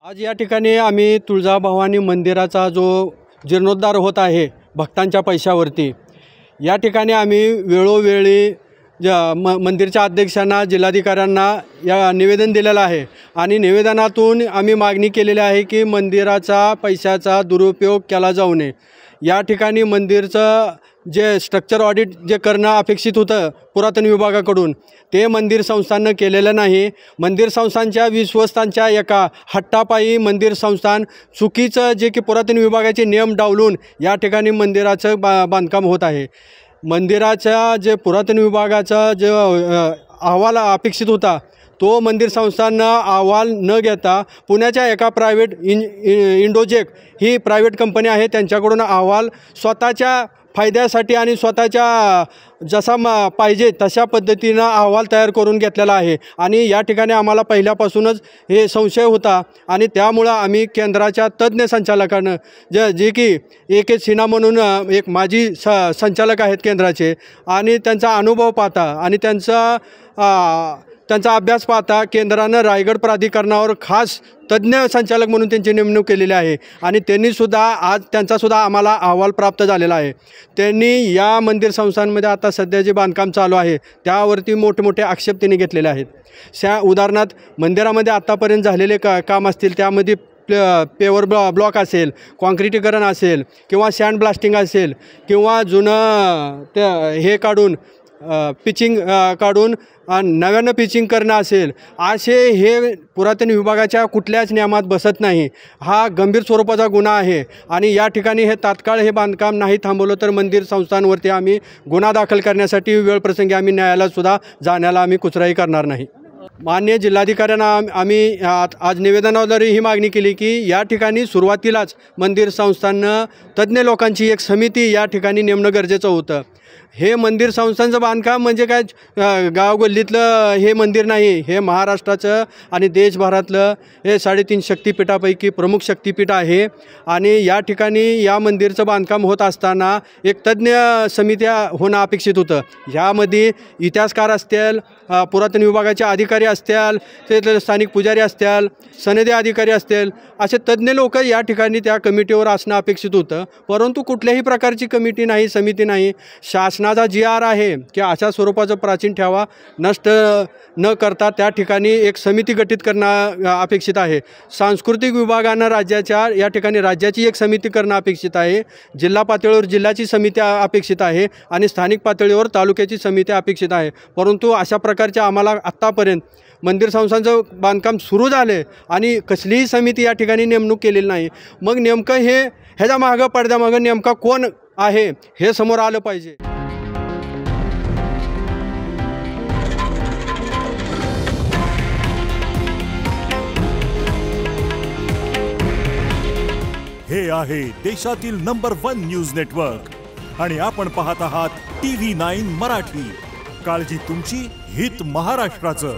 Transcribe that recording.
आज या ठिकाणी आम्ही तुळजाभवानी मंदिराचा जो जीर्णोद्धार होत आहे भक्तांच्या पैशावरती, या ठिकाणी आम्ही वेळोवेळी मंदिरच्या अध्यक्षांना, जिल्हाधिकाऱ्यांना या निवेदन दिलेलं आहे आणि निवेदनातून आम्ही मागणी केलेली आहे की मंदिराचा पैशाचा दुरुपयोग केला जाऊ नये। या ठिकाणी मंदिरचं जे स्ट्रक्चर ऑडिट जे करणं अपेक्षित होतं पुरातन विभागाकडून, ते मंदिर संस्थाननं केलेलं नाही। मंदिर संस्थानच्या विश्वस्तांच्या एका हट्टापायी मंदिर संस्थान चुकीचं जे की पुरातन विभागाचे नियम डावलून या ठिकाणी मंदिराचं बांधकाम होत आहे। मंदिराच्या जे पुरातन विभागाचा जो अहवाल अपेक्षित होता तो मंदिर संस्थांनं अहवाल न घेता पुण्याच्या एका प्रायव्हेट इंडोजेक ही प्रायव्हेट कंपनी आहे, त्यांच्याकडून अहवाल स्वतःच्या फायद्यासाठी आणि स्वतःच्या जसा पाहिजे तशा पद्धतीनं अहवाल तयार करून घेतलेला आहे आणि या ठिकाणी आम्हाला पहिल्यापासूनच हे संशय होता आणि त्यामुळं आम्ही केंद्राच्या तज्ज्ञ संचालकांना जे की ए.के. सिन्हा म्हणून एक माजी संचालक आहेत केंद्राचे, आणि त्यांचा अनुभव पाहता आणि त्यांचा अभ्यास पाहता केंद्रानं रायगड प्राधिकरणावर खास तज्ज्ञ संचालक म्हणून त्यांची नेमणूक केलेली आहे आणि त्यांनीसुद्धा आज त्यांचासुद्धा आम्हाला अहवाल प्राप्त झालेला आहे। त्यांनी या मंदिर संस्थांमध्ये आता सध्या जे बांधकाम चालू आहे त्यावरती मोठमोठे आक्षेप त्यांनी घेतलेले आहेत। उदाहरणार्थ मंदिरामध्ये आत्तापर्यंत झालेले काम असतील त्यामध्ये पेवर ब्लॉक असेल, कॉन्क्रिटीकरण असेल किंवा सँड ब्लास्टिंग असेल किंवा जुनं हे काढून पिचिंग काढून नव्यानं पिचिंग करणं असेल, असे हे पुरातन विभागाच्या कुठल्याच नियमात बसत नाही। हा गंभीर स्वरूपाचा गुन्हा आहे आणि या ठिकाणी हे तात्काळ हे बांधकाम नाही थांबवलं तर मंदिर संस्थांवरती आम्ही गुन्हा दाखल करण्यासाठी वेळप्रसंगी आम्ही न्यायालयातसुद्धा जाण्याला आम्ही कुचराई करणार नाही। माननीय जिल्हाधिकाऱ्यांना आम्ही आज निवेदनाद्वारे ही मागणी केली की या ठिकाणी सुरुवातीलाच मंदिर संस्थांनं तज्ज्ञ लोकांची एक समिती या ठिकाणी नेमणं गरजेचं होतं। हे मंदिर संस्थांचं बांधकाम म्हणजे काय गावगल्लीतलं हे मंदिर नाही, हे महाराष्ट्राचं आणि देशभरातलं हे 3.5 शक्तिपीठापैकी प्रमुख शक्तिपीठ आहे आणि या ठिकाणी या मंदिरचं बांधकाम होत असताना एक तज्ज्ञ समित्या होणं अपेक्षित होतं। ह्यामध्ये इतिहासकार असतील, पुरातन विभागाचे अधिकारी असतील, ते स्थानिक पुजारी असतील, सनदी अधिकारी असतील, असे तज्ज्ञ लोक या ठिकाणी त्या कमिटीवर असणं अपेक्षित होतं, परंतु कुठल्याही प्रकारची कमिटी नाही, समिती नाही। शासनाचा जी.आर. आहे की अशा स्वरूपाचं प्राचीन ठेवा नष्ट न करता त्या ठिकाणी एक समिती गठीत करणं अपेक्षित आहे। सांस्कृतिक विभागानं राज्याच्या या ठिकाणी राज्याची एक समिती करणं अपेक्षित आहे, जिल्हा पातळीवर जिल्ह्याची समिती अपेक्षित आहे आणि स्थानिक पातळीवर तालुक्याची समिती अपेक्षित आहे। परंतु अशा प्रकारच्या आम्हाला आत्तापर्यंत मंदिर संस्थांचं बांधकाम सुरू झाले आणि कसलीही समिती या ठिकाणी नेमणूक केलेली नाही। मग नेमकं ह्याच्या मागं पडद्यामागं नेमका कोण आहे हे समोर आलं पाहिजे। हे आहे देशातील नंबर 1 न्यूज नेटवर्क आणि आपण पाहत आहात TV9 मराठी। काळजी तुमची, हित महाराष्ट्राचं।